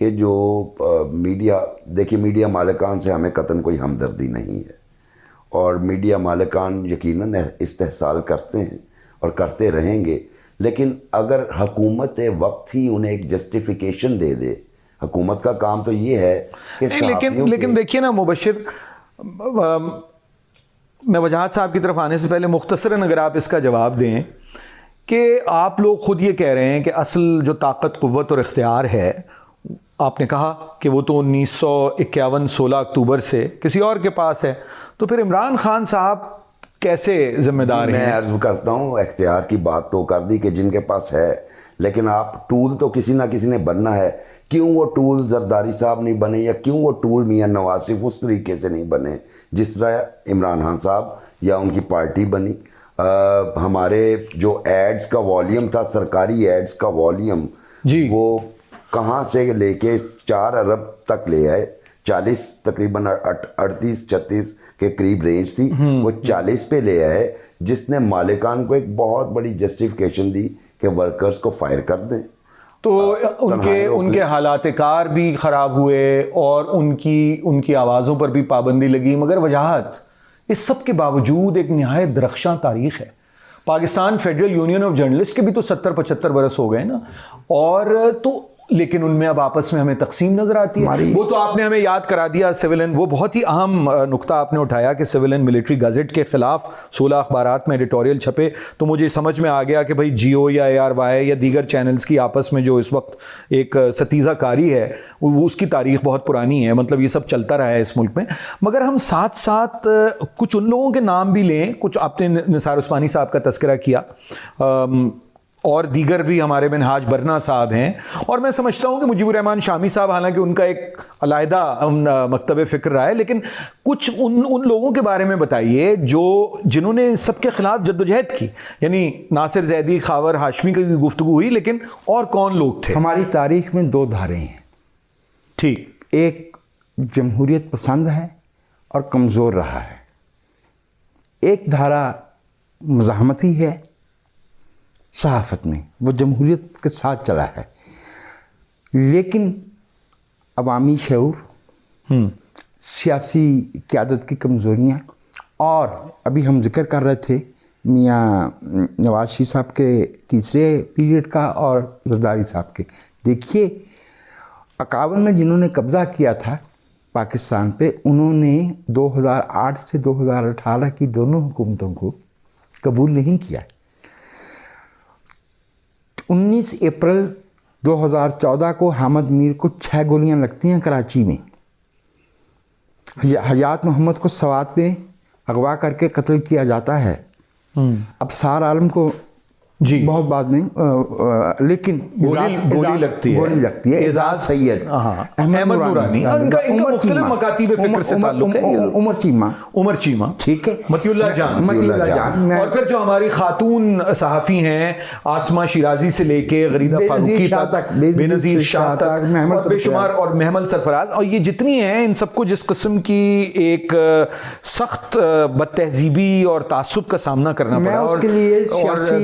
کہ جو میڈیا، دیکھیے میڈیا مالکان سے ہمیں قطعاً کوئی ہمدردی نہیں ہے، اور میڈیا مالکان یقیناً استحصال کرتے ہیں اور کرتے رہیں گے، لیکن اگر حکومت وقت ہی انہیں ایک جسٹیفیکیشن دے دے، حکومت کا کام تو یہ ہے کہ لیکن دیکھیے نا مبشر، میں وجاہت صاحب کی طرف آنے سے پہلے مختصراً اگر آپ اس کا جواب دیں کہ آپ لوگ خود یہ کہہ رہے ہیں کہ اصل جو طاقت، قوت اور اختیار ہے، آپ نے کہا کہ وہ تو 1951 16 اکتوبر سے کسی اور کے پاس ہے، تو پھر عمران خان صاحب کیسے ذمہ دار ہیں؟ میں عرض کرتا ہوں، اختیار کی بات تو کر دی کہ جن کے پاس ہے، لیکن آپ ٹول تو کسی نہ کسی نے بننا ہے۔ کیوں وہ ٹول زرداری صاحب نہیں بنے، یا کیوں وہ ٹول میاں نواز شریف اس طریقے سے نہیں بنے جس طرح عمران خان صاحب یا ان کی پارٹی بنی؟ ہمارے جو ایڈز کا والیوم تھا، سرکاری ایڈز کا والیوم، جی، وہ کہاں سے لے کے 4 ارب تک لے آئے، 40 تقریباً 38 36 کے قریب رینج تھی، وہ 40 پہ لے آئے، جس نے مالکان کو ایک بہت بڑی جسٹیفیکیشن دی کہ ورکرز کو فائر کر دیں۔ تو ان کے حالات کار بھی خراب ہوئے اور ان کی آوازوں پر بھی پابندی لگی، مگر وجاہت اس سب کے باوجود ایک نہایت درخشاں تاریخ ہے۔ Pakistan Federal Union of Journalist کے بھی تو 70-75 برس ہو گئے نا، اور تو لیکن ان میں اب آپس میں ہمیں تقسیم نظر آتی ہے۔ وہ تو آپ نے ہمیں یاد کرا دیا سول اینڈ، وہ بہت ہی اہم نقطہ آپ نے اٹھایا کہ سول اینڈ ملٹری گزٹ کے خلاف 16 اخبارات میں ایڈیٹوریل چھپے، تو مجھے سمجھ میں آ گیا کہ بھائی جیو یا ARY یا دیگر چینلز کی آپس میں جو اس وقت ایک ستیزہ کاری ہے، وہ اس کی تاریخ بہت پرانی ہے، مطلب یہ سب چلتا رہا ہے اس ملک میں۔ مگر ہم ساتھ ساتھ کچھ ان لوگوں کے نام بھی لیں، کچھ آپ نے نثار عثمانی صاحب کا تذکرہ کیا، اور دیگر بھی ہمارے منہاج برنا صاحب ہیں، اور میں سمجھتا ہوں کہ مجیب الرحمان شامی صاحب، حالانکہ ان کا ایک علیحدہ مکتب فکر رہا ہے، لیکن کچھ ان لوگوں کے بارے میں بتائیے جنہوں نے سب کے خلاف جدوجہد کی، یعنی ناصر زیدی، خاور ہاشمی کی گفتگو ہوئی، لیکن اور کون لوگ تھے؟ ہماری تاریخ میں 2 دھاریں ہیں، ٹھیک، ایک جمہوریت پسند ہے اور کمزور رہا ہے، ایک دھارا مزاحمتی ہے صحافت میں، وہ جمہوریت کے ساتھ چلا ہے، لیکن عوامی شعور، سیاسی قیادت کی کمزوریاں، اور ابھی ہم ذکر کر رہے تھے میاں نواز شریف صاحب کے تیسرے پیریڈ کا اور زرداری صاحب کے۔ دیکھیے 51 میں جنہوں نے قبضہ کیا تھا پاکستان پہ، انہوں نے 2008 سے 2018 کی دونوں حکومتوں کو قبول نہیں کیا۔ 19 اپریل 2014 کو حامد میر کو 6 گولیاں لگتی ہیں کراچی میں، حیات محمد کو سوات میں اغوا کر کے قتل کیا جاتا ہے، ابصار عالم کو بہت بعد میں، لیکن گولی لگتی ہے، اعزاز سید، احمد نورانی، ان کا مختلف مکاتیب فکر سے تعلق ہے، عمر چیمہ، ٹھیک ہے، متی اللہ جان، اور پھر جو ہماری خاتون صحافی ہیں آسمہ شیرازی سے لے کے غریدہ فاروقی تک، بے نظیر شاہ تک، اور بے شمار، اور محمل سرفراز، اور یہ جتنی ہیں، ان سب کو جس قسم کی ایک سخت بد تہذیبی اور تعصب کا سامنا کرنا پڑا، اور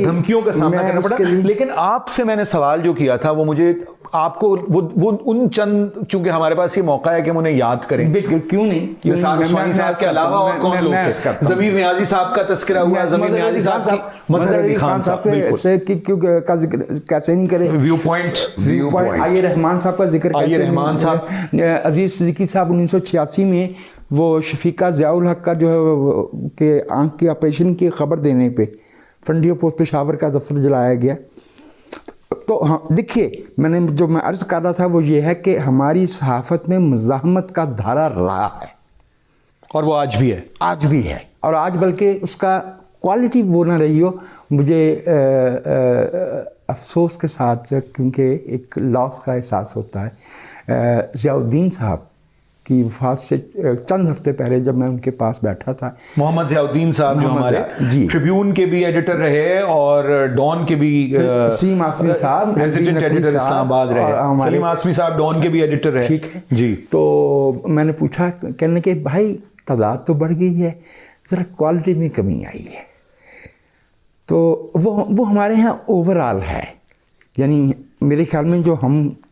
دھمکیوں کا سامنا کرنا پڑا، لیکن آپ سے میں نے سوال جو کیا تھا وہ مجھے آپ کو وہ ان چند، چونکہ ہمارے پاس یہ موقع ہے کہ ہم انہیں یاد کریں، کیوں نہیں، نثار عثمانی صاحب کے علاوہ اور کون لوگ تھے؟ ضمیر نیازی صاحب کا تذکرہ ہوا، ضمیر نیازی صاحب، مظہر علی خان صاحب کا ذکر کیسے نہیں کرے، ویو پوائنٹ، آئیے رحمان صاحب کا ذکر کیسے رحمان صاحب، عزیز صدیقی صاحب 1986 میں وہ شفیقہ ضیاء الحق کا جو ہے کہ آنکھ کی آپریشن کی خبر دینے پہ فنڈیو پوسٹ پشاور کا دفتر جلایا گیا۔ تو ہاں دیکھیے، جو میں عرض کر رہا تھا وہ یہ ہے کہ ہماری صحافت میں مزاحمت کا دھارا رہا ہے، اور وہ آج بھی ہے، اور آج بلکہ اس کا کوالٹی وہ نہ رہی ہو۔ مجھے افسوس کے ساتھ، کیونکہ ایک لاس کا احساس ہوتا ہے، ضیاء الدین صاحب کی وفات سے چند ہفتے پہلے جب میں ان کے پاس بیٹھا تھا، محمد ضیاء الدین صاحب جو ہمارے ٹریبیون کے بھی ایڈیٹر رہے اور ڈان کے بھی، سلیم آسمی صاحب ریزیڈنٹ ایڈیٹر اسلام آباد رہے، سلیم آسمی صاحب ڈان کے بھی ایڈیٹر رہے، ٹھیک ہے جی۔ تو میں نے پوچھا، کہنے کہ بھائی تعداد تو بڑھ گئی ہے، ذرا کوالٹی میں کمی آئی ہے۔ تو وہ ہمارے ہاں اوور آل ہے، یعنی میرے خیال میں جو ہم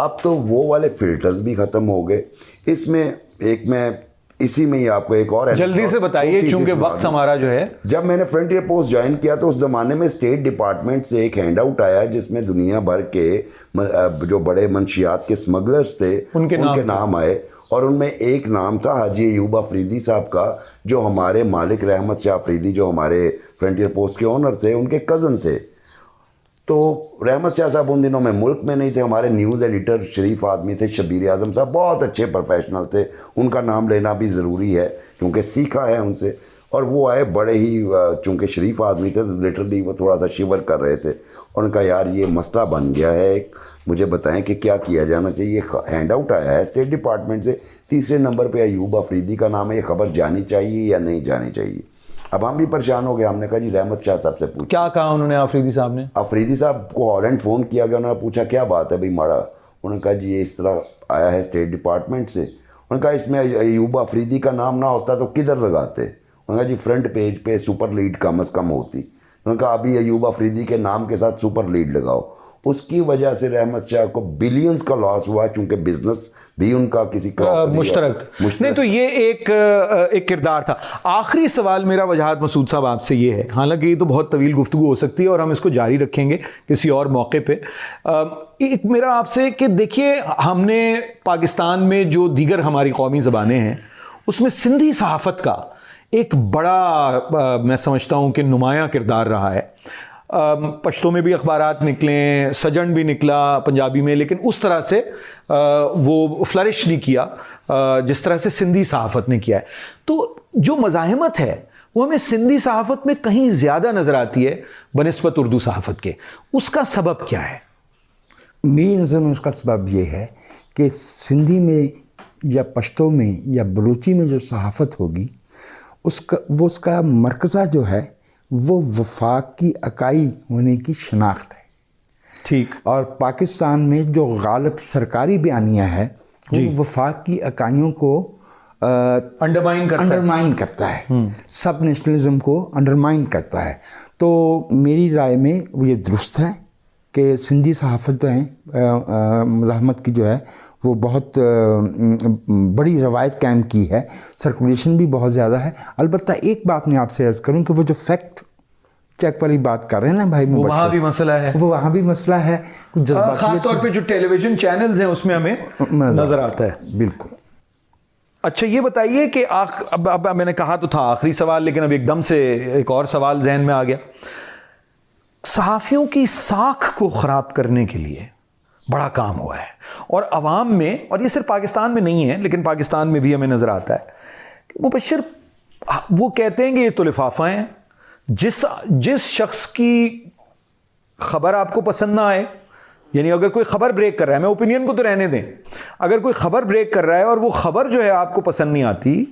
اب تو وہ والے فلٹرز بھی ختم ہو گئے. اس میں ایک میں اسی میں ہی آپ کو ایک اور جلدی سے بتائیے چونکہ وقت ہمارا جو ہے. جب میں نے فرنٹیئر پوسٹ جوائن کیا تو اس زمانے میں اسٹیٹ ڈپارٹمنٹ سے ایک ہینڈ آؤٹ آیا جس میں دنیا بھر کے جو بڑے منشیات کے اسمگلرز تھے ان کے نام آئے, اور ان میں ایک نام تھا حاجی ایوب افریدی صاحب کا, جو ہمارے مالک رحمت شاہ افریدی جو ہمارے فرنٹیئر پوسٹ کے اونر تھے ان کے کزن تھے. تو رحمت شاہ صاحب ان دنوں میں ملک میں نہیں تھے. ہمارے نیوز ایڈیٹر شریف آدمی تھے, شبیر اعظم صاحب بہت اچھے پروفیشنل تھے, ان کا نام لینا بھی ضروری ہے کیونکہ سیکھا ہے ان سے. اور وہ آئے بڑے ہی, چونکہ شریف آدمی تھے لٹرلی وہ تھوڑا سا شیور کر رہے تھے, اور ان کا یار یہ مسئلہ بن گیا ہے, مجھے بتائیں کہ کیا کیا جانا چاہیے. یہ ہینڈ آؤٹ آیا ہے اسٹیٹ ڈپارٹمنٹ سے, تیسرے نمبر پہ ایوب افریدی کا نام ہے, یہ خبر جانی چاہیے یا نہیں جانی چاہیے. اب ہم بھی پریشان ہو گئے, ہم نے کہا جی رحمت شاہ صاحب سے پوچھا. کیا کہا انہوں نے افریدی صاحب نے؟ افریدی صاحب کو ہالینڈ فون کیا گیا, انہوں نے پوچھا کیا بات ہے بھائی ماڑا. انہوں نے کہا جی یہ اس طرح آیا ہے اسٹیٹ ڈپارٹمنٹ سے. انہوں نے کہا اس میں ایوب افریدی کا نام نہ ہوتا تو کدھر لگاتے. انہوں نے کہا جی فرنٹ پیج پہ سپر لیڈ کم از کم ہوتی. انہوں نے کہا ابھی ایوب افریدی کے نام کے ساتھ سپر لیڈ لگاؤ. اس کی وجہ سے رحمت شاہ کو بلینز کا لاس ہوا, چونکہ بزنس بھی ان کا کسی مشترک نہیں. تو یہ ایک کردار تھا. آخری سوال میرا وجاہت مسعود صاحب آپ سے یہ ہے, حالانکہ یہ تو بہت طویل گفتگو ہو سکتی ہے اور ہم اس کو جاری رکھیں گے کسی اور موقع پہ. ایک میرا آپ سے کہ دیکھیے, ہم نے پاکستان میں جو دیگر ہماری قومی زبانیں ہیں اس میں سندھی صحافت کا ایک بڑا میں سمجھتا ہوں کہ نمایاں کردار رہا ہے. پشتوں میں بھی اخبارات نکلیں, سجن بھی نکلا پنجابی میں, لیکن اس طرح سے وہ فلرش نہیں کیا جس طرح سے سندھی صحافت نے کیا ہے. تو جو مزاحمت ہے وہ ہمیں سندھی صحافت میں کہیں زیادہ نظر آتی ہے بنسبت اردو صحافت کے. اس کا سبب کیا ہے؟ میری نظر میں اس کا سبب یہ ہے کہ سندھی میں یا پشتوں میں یا بلوچی میں جو صحافت ہوگی اس کا مرکزہ جو ہے وہ وفاق کی اکائی ہونے کی شناخت ہے. ٹھیک. اور پاکستان میں جو غالب سرکاری بیانیہ ہے وہ وفاق کی اکائیوں کو انڈرمائن کرتا ہے, سب نیشنلزم کو انڈرمائن کرتا ہے. تو میری رائے میں وہ یہ درست ہے کہ سندھی صحافت مزاحمت کی جو ہے وہ بہت بڑی روایت قائم کی ہے, سرکولیشن بھی بہت زیادہ ہے. البتہ ایک بات میں آپ سے عرض کروں کہ وہ جو فیکٹ چیک والی بات کر رہے ہیں نا بھائی, وہ وہاں بھی مسئلہ ہے, وہ وہاں بھی مسئلہ ہے, خاص طور پہ جو ٹیلی ویژن چینلز ہیں اس میں ہمیں نظر آتا ہے. بالکل. اچھا یہ بتائیے کہ اب میں نے کہا تو تھا آخری سوال, لیکن اب ایک دم سے ایک اور سوال ذہن میں آ گیا. صحافیوں کی ساکھ کو خراب کرنے کے لیے بڑا کام ہوا ہے, اور عوام میں, اور یہ صرف پاکستان میں نہیں ہے لیکن پاکستان میں بھی ہمیں نظر آتا ہے کہ مبشر وہ کہتے ہیں کہ یہ تو لفافہ ہیں. جس شخص کی خبر آپ کو پسند نہ آئے, یعنی اگر کوئی خبر بریک کر رہا ہے, میں اوپینین کو تو رہنے دیں, اگر کوئی خبر بریک کر رہا ہے اور وہ خبر جو ہے آپ کو پسند نہیں آتی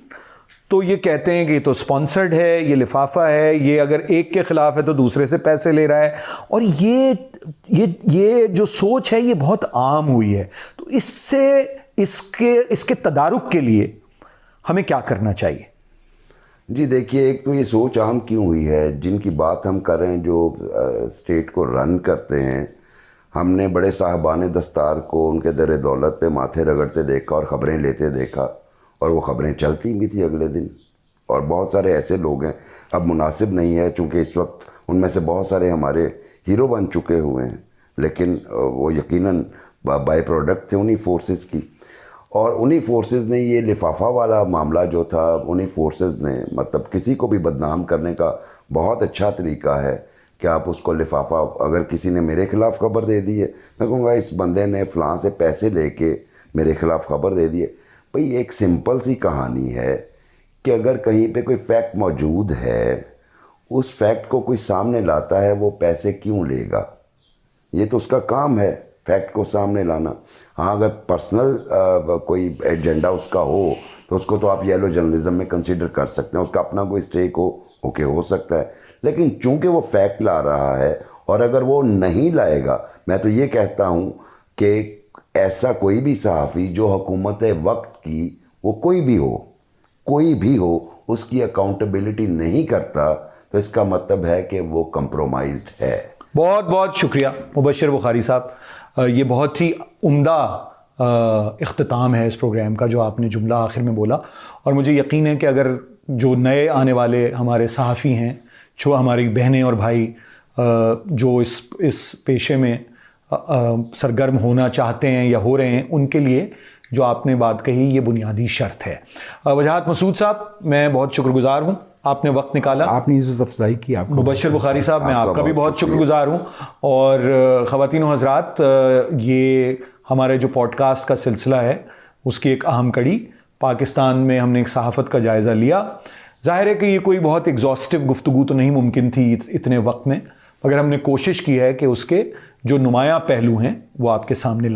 تو یہ کہتے ہیں کہ یہ تو سپانسرڈ ہے, یہ لفافہ ہے, یہ اگر ایک کے خلاف ہے تو دوسرے سے پیسے لے رہا ہے. اور یہ جو سوچ ہے یہ بہت عام ہوئی ہے. تو اس کے تدارک کے لیے ہمیں کیا کرنا چاہیے؟ جی دیکھیے, ایک تو یہ سوچ عام کیوں ہوئی ہے, جن کی بات ہم کر رہے ہیں جو اسٹیٹ کو رن کرتے ہیں, ہم نے بڑے صاحبان دستار کو ان کے در دولت پہ ماتھے رگڑتے دیکھا اور خبریں لیتے دیکھا, اور وہ خبریں چلتی بھی تھی اگلے دن. اور بہت سارے ایسے لوگ ہیں, اب مناسب نہیں ہے چونکہ اس وقت ان میں سے بہت سارے ہمارے ہیرو بن چکے ہوئے ہیں, لیکن وہ یقیناً بائی پروڈکٹ تھے انہی فورسز کی. اور انہی فورسز نے یہ لفافہ والا معاملہ جو تھا, انہی فورسز نے مطلب کسی کو بھی بدنام کرنے کا بہت اچھا طریقہ ہے کہ آپ اس کو لفافہ, اگر کسی نے میرے خلاف خبر دے دی ہے, میں کہوں گا اس بندے نے فلاں سے پیسے لے کے میرے خلاف خبر دے دی ہے. بھئی ایک سمپل سی کہانی ہے کہ اگر کہیں پہ کوئی فیکٹ موجود ہے, اس فیکٹ کو کوئی سامنے لاتا ہے, وہ پیسے کیوں لے گا؟ یہ تو اس کا کام ہے فیکٹ کو سامنے لانا. ہاں اگر پرسنل کوئی ایجنڈا اس کا ہو تو اس کو تو آپ یلو جرنلزم میں کنسیڈر کر سکتے ہیں, اس کا اپنا کوئی اسٹیک ہو, اوکے ہو سکتا ہے. لیکن چونکہ وہ فیکٹ لا رہا ہے, اور اگر وہ نہیں لائے گا, میں تو یہ کہتا ہوں کہ ایسا کوئی بھی صحافی جو حکومت وقت کی, وہ کوئی بھی ہو, اس کی اکاؤنٹیبلٹی نہیں کرتا, تو اس کا مطلب ہے کہ وہ کمپرومائزڈ ہے. بہت بہت شکریہ مبشر بخاری صاحب. یہ بہت ہی عمدہ اختتام ہے اس پروگرام کا جو آپ نے جملہ آخر میں بولا، اور مجھے یقین ہے کہ اگر جو نئے آنے والے ہمارے صحافی ہیں، جو ہماری بہنیں اور بھائی جو اس پیشے میں سرگرم ہونا چاہتے ہیں یا ہو رہے ہیں، ان کے لیے جو آپ نے بات کہی یہ بنیادی شرط ہے۔ وجاہت مسعود صاحب، میں بہت شکر گزار ہوں، آپ نے وقت نکالا، آپ نے عزت افزائی کی، آپ کو مبشر بخاری صاحب میں آپ کا بھی بہت شکر شکریہ۔ گزار ہوں۔ اور خواتین و حضرات، یہ ہمارے جو پوڈ کاسٹ کا سلسلہ ہے اس کی ایک اہم کڑی، پاکستان میں ہم نے ایک صحافت کا جائزہ لیا۔ ظاہر ہے کہ یہ کوئی بہت ایگزاسٹو گفتگو تو نہیں ممکن تھی اتنے وقت میں، مگر ہم نے کوشش کی ہے کہ اس کے جو نمایاں پہلو ہیں وہ آپ کے سامنے